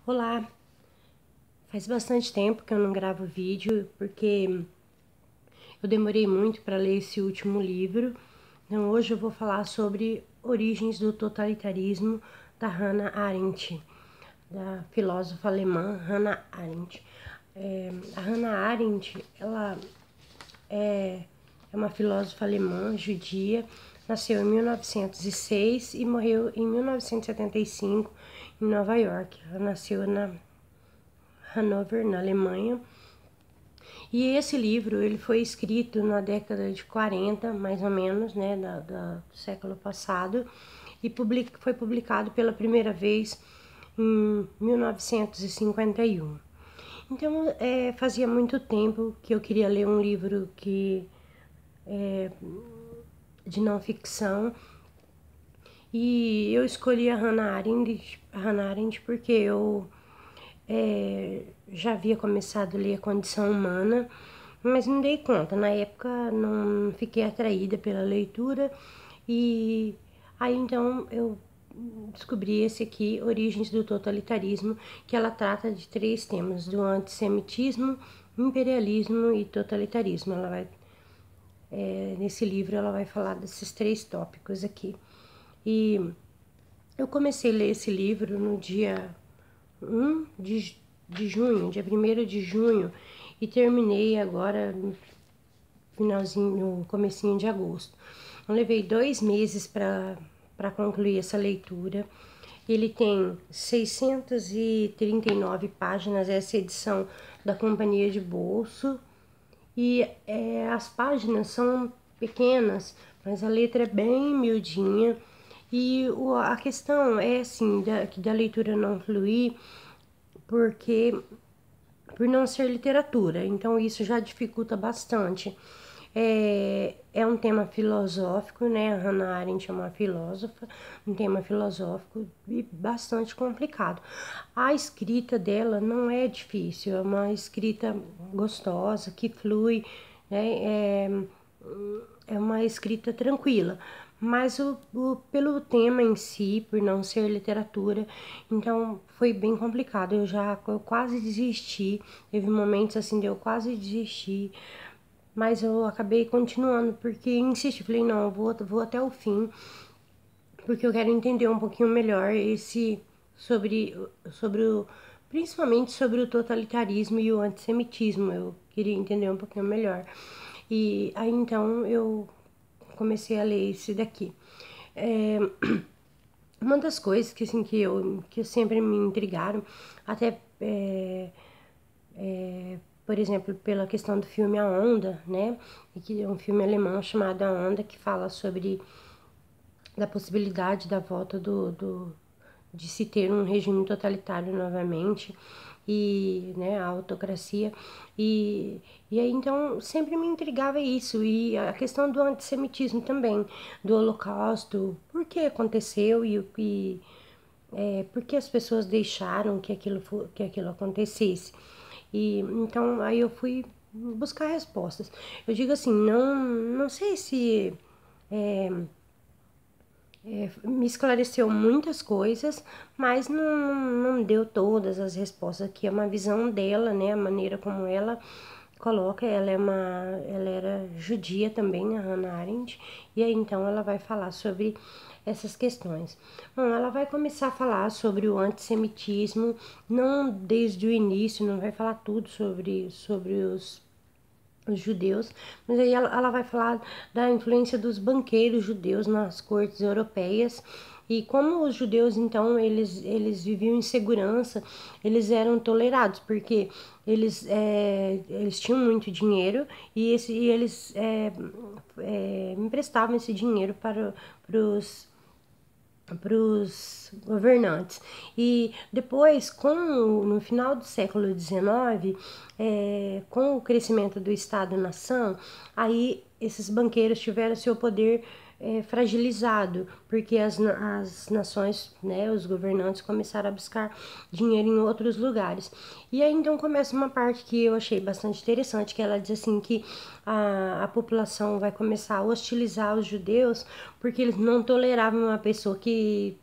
Olá, faz bastante tempo que eu não gravo vídeo porque eu demorei muito para ler esse último livro. Então hoje eu vou falar sobre Origens do Totalitarismo da Hannah Arendt, da filósofa alemã Hannah Arendt. A Hannah Arendt, ela é uma filósofa alemã judia, nasceu em 1906 e morreu em 1975 em Nova York. Ela nasceu na Hannover, na Alemanha. E esse livro ele foi escrito na década de 40, mais ou menos, né, do século passado, e foi publicado pela primeira vez em 1951. Então, fazia muito tempo que eu queria ler um livro de não ficção, e eu escolhi a Hannah Arendt porque eu já havia começado a ler A Condição Humana, mas não dei conta. Na época não fiquei atraída pela leitura e aí então eu descobri esse aqui, Origens do Totalitarismo, que ela trata de 3 temas: do antissemitismo, imperialismo e totalitarismo. Nesse livro ela vai falar desses 3 tópicos aqui. E eu comecei a ler esse livro no dia 1 de junho, dia 1º de junho, e terminei agora no comecinho de agosto. Eu levei 2 meses para concluir essa leitura. Ele tem 639 páginas, essa edição da Companhia de Bolso, e as páginas são pequenas, mas a letra é bem miudinha. E a questão é assim, da leitura não fluir, por não ser literatura, então isso já dificulta bastante. É um tema filosófico, né? A Hannah Arendt é uma filósofa, um tema filosófico e bastante complicado. A escrita dela não é difícil, é uma escrita gostosa, que flui, né? É uma escrita tranquila, mas pelo tema em si, por não ser literatura, então foi bem complicado. Eu quase desisti, teve momentos assim de eu quase desistir, mas eu acabei continuando porque insisti, falei não, eu vou até o fim, porque eu quero entender um pouquinho melhor principalmente sobre o totalitarismo e o antissemitismo. Eu queria entender um pouquinho melhor. E aí então eu comecei a ler esse daqui. Uma das coisas que, assim, que sempre me intrigaram, até, por exemplo, pela questão do filme A Onda, né? E que é um filme alemão chamado A Onda, que fala sobre da possibilidade da volta de se ter um regime totalitário novamente, e, né, a autocracia, e aí então sempre me intrigava isso, e a questão do antissemitismo também, do Holocausto, por que aconteceu por que as pessoas deixaram que aquilo acontecesse. E então aí eu fui buscar respostas. Eu digo assim, não sei se me esclareceu muiras coisas, mas não deu todas as respostas. Aqui é uma visão dela, né? A maneira como ela coloca, ela era judia também, a Hannah Arendt, e aí então ela vai falar sobre essas questões. Bom, ela vai começar a falar sobre o antissemitismo, não desde o início, não vai falar tudo sobre os judeus, mas aí ela vai falar da influência dos banqueiros judeus nas cortes europeias e como os judeus então eles viviam em segurança, eles eram tolerados porque eles tinham muito dinheiro e eles emprestavam esse dinheiro para os governantes. E depois, no final do século XIX, com o crescimento do Estado-nação, aí esses banqueiros tiveram seu poder fragilizado, porque as nações, né, os governantes começaram a buscar dinheiro em outros lugares. E aí então começa uma parte que eu achei bastante interessante, que ela diz assim que a população vai começar a hostilizar os judeus porque eles não toleravam uma pessoa que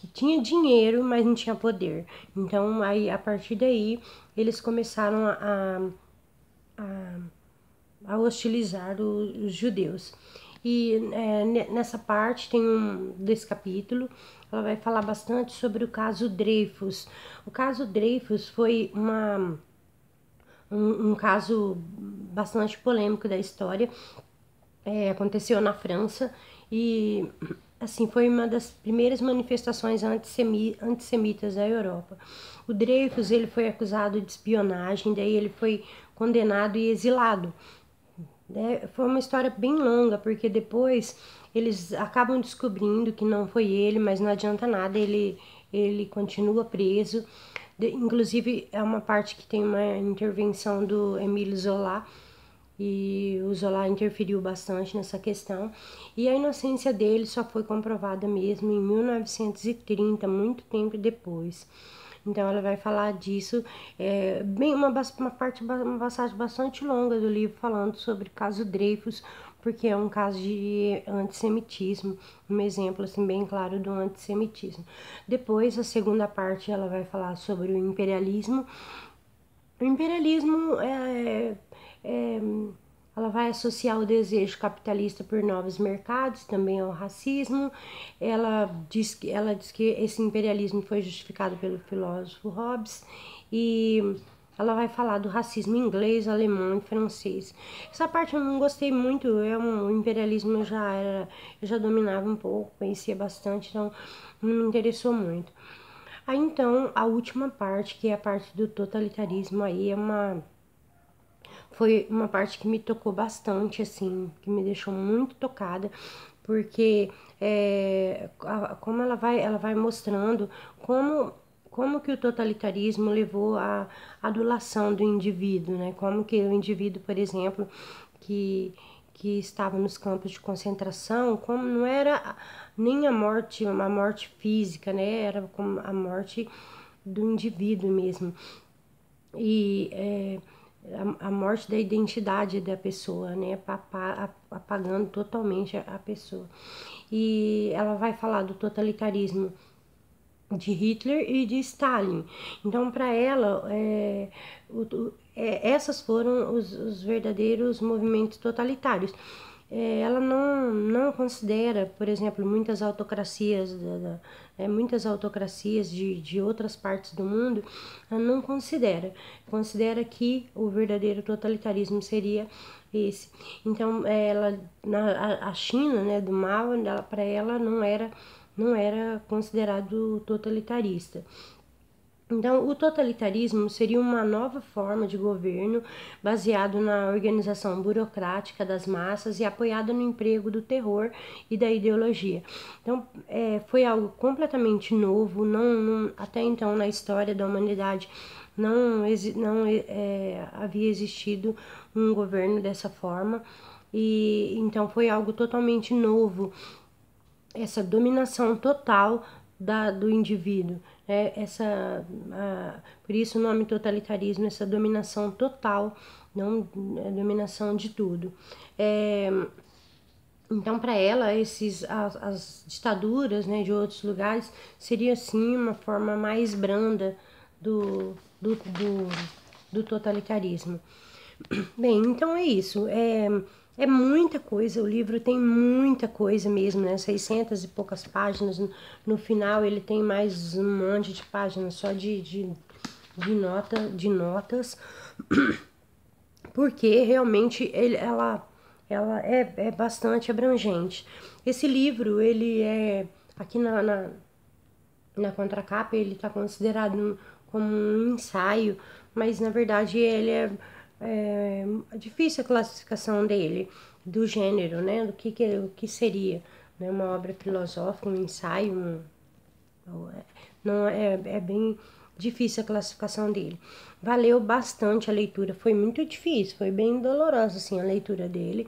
que tinha dinheiro, mas não tinha poder. Então, aí, a partir daí, eles começaram a hostilizar os judeus. E nessa parte desse capítulo, ela vai falar bastante sobre o caso Dreyfus. O caso Dreyfus foi um caso bastante polêmico da história. Aconteceu na França e assim foi uma das primeiras manifestações antissemitas da Europa. O Dreyfus, ele foi acusado de espionagem, daí ele foi condenado e exilado. Foi uma história bem longa, porque depois eles acabam descobrindo que não foi ele, mas não adianta nada, ele continua preso. Inclusive, é uma parte que tem uma intervenção do Émile Zola, e o Zola interferiu bastante nessa questão. E a inocência dele só foi comprovada mesmo em 1930, muito tempo depois. Então ela vai falar disso, bem uma passagem bastante longa do livro falando sobre o caso Dreyfus, porque é um caso de antissemitismo, um exemplo assim bem claro do antissemitismo. Depois, a segunda parte, ela vai falar sobre o imperialismo. O imperialismo ela vai associar o desejo capitalista por novos mercados também ao racismo. Ela diz que esse imperialismo foi justificado pelo filósofo Hobbes, e ela vai falar do racismo inglês, alemão e francês. Essa parte eu não gostei muito, o imperialismo eu já dominava um pouco, conhecia bastante, então não me interessou muito. Aí então, a última parte, que é a parte do totalitarismo, aí foi uma parte que me tocou bastante, assim, que me deixou muito tocada, porque como ela vai mostrando como que o totalitarismo levou à adulação do indivíduo, né? Como que o indivíduo, por exemplo, que estava nos campos de concentração, como não era nem uma morte física, né? Era como a morte do indivíduo mesmo. E a morte da identidade da pessoa, né? Apagando totalmente a pessoa. E ela vai falar do totalitarismo de Hitler e de Stalin. Então, para ela, essas foram os verdadeiros movimentos totalitários. Ela não considera, por exemplo, muitas autocracias, muitas autocracias de outras partes do mundo, ela não considera. Considera que o verdadeiro totalitarismo seria esse. Então, a China, né, do Mao, para ela não era considerado totalitarista. Então, o totalitarismo seria uma nova forma de governo baseado na organização burocrática das massas e apoiada no emprego do terror e da ideologia. Então, foi algo completamente novo, até então na história da humanidade não havia existido um governo dessa forma, e então foi algo totalmente novo, essa dominação total do indivíduo, né? Por isso o nome totalitarismo, essa dominação total, não dominação de tudo. Então, para ela, as ditaduras, né, de outros lugares seria sim uma forma mais branda do totalitarismo. Bem, então é isso. É muita coisa, o livro tem muita coisa mesmo, né? 600 e poucas páginas. No final ele tem mais um monte de páginas só de notas, porque realmente ela é bastante abrangente. Esse livro, ele aqui na contracapa, ele está considerado como um ensaio, mas na verdade ele é difícil a classificação dele, do gênero, né, o que seria, né, uma obra filosófica, um ensaio, não é bem difícil a classificação dele. Valeu bastante a leitura, foi muito difícil, foi bem dolorosa assim a leitura dele,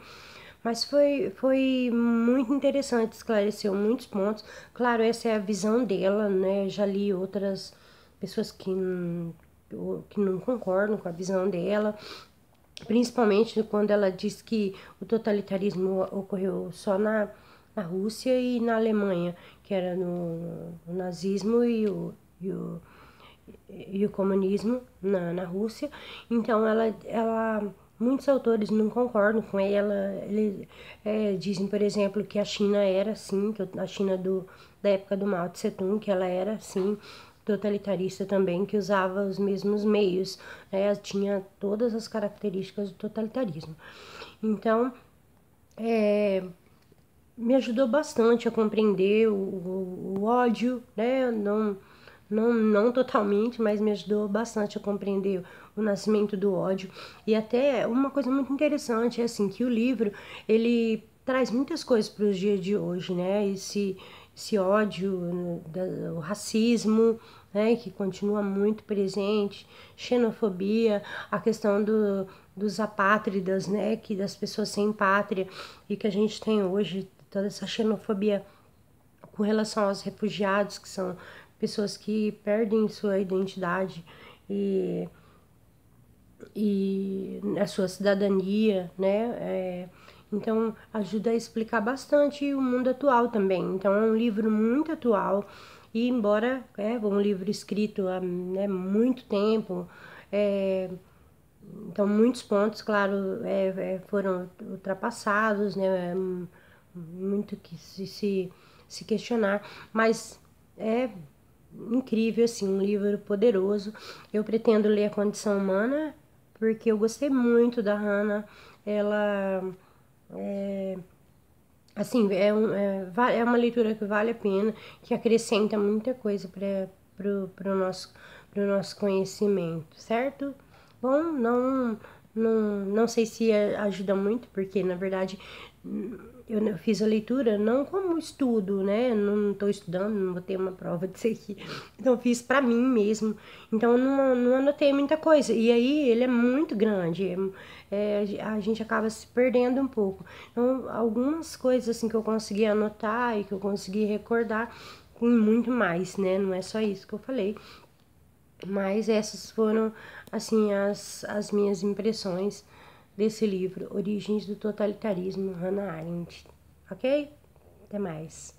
mas foi muito interessante, esclareceu muitos pontos. Claro, essa é a visão dela, né? Já li outras pessoas que não concordam com a visão dela, principalmente quando ela diz que o totalitarismo ocorreu só na Rússia e na Alemanha, que era no nazismo e o comunismo na Rússia. Então, muitos autores não concordam com ela. Eles dizem, por exemplo, que a China era assim, que a China da época do Mao Tse Tung, que ela era assim, totalitarista também, que usava os mesmos meios, né? Tinha todas as características do totalitarismo. Então, me ajudou bastante a compreender o ódio, né? Não totalmente, mas me ajudou bastante a compreender o nascimento do ódio. E até uma coisa muito interessante é assim, que o livro, ele traz muitas coisas para os dias de hoje, né? Esse ódio, o racismo, né? Que continua muito presente, xenofobia, a questão dos apátridas, né? Que das pessoas sem pátria, e que a gente tem hoje toda essa xenofobia com relação aos refugiados, que são pessoas que perdem sua identidade e a sua cidadania, né? Então, ajuda a explicar bastante o mundo atual também. Então, é um livro muito atual, e embora um livro escrito há muito tempo, então muitos pontos, claro, foram ultrapassados, né? Muito que se questionar, mas é incrível, assim, um livro poderoso. Eu pretendo ler A Condição Humana, porque eu gostei muito da Hannah. Ela, assim, é uma leitura que vale a pena, que acrescenta muita coisa para pro nosso conhecimento, certo? Bom, não sei se ajuda muito, porque na verdade eu fiz a leitura não como estudo, né? Não estou estudando, não vou ter uma prova disso aqui. Então eu fiz para mim mesmo. Então eu não anotei muita coisa. E aí ele é muito grande. A gente acaba se perdendo um pouco. Então algumas coisas assim que eu consegui anotar e que eu consegui recordar, tem muito mais, né? Não é só isso que eu falei. Mas essas foram, assim, as minhas impressões desse livro, Origens do Totalitarismo, Hannah Arendt. Ok? Até mais.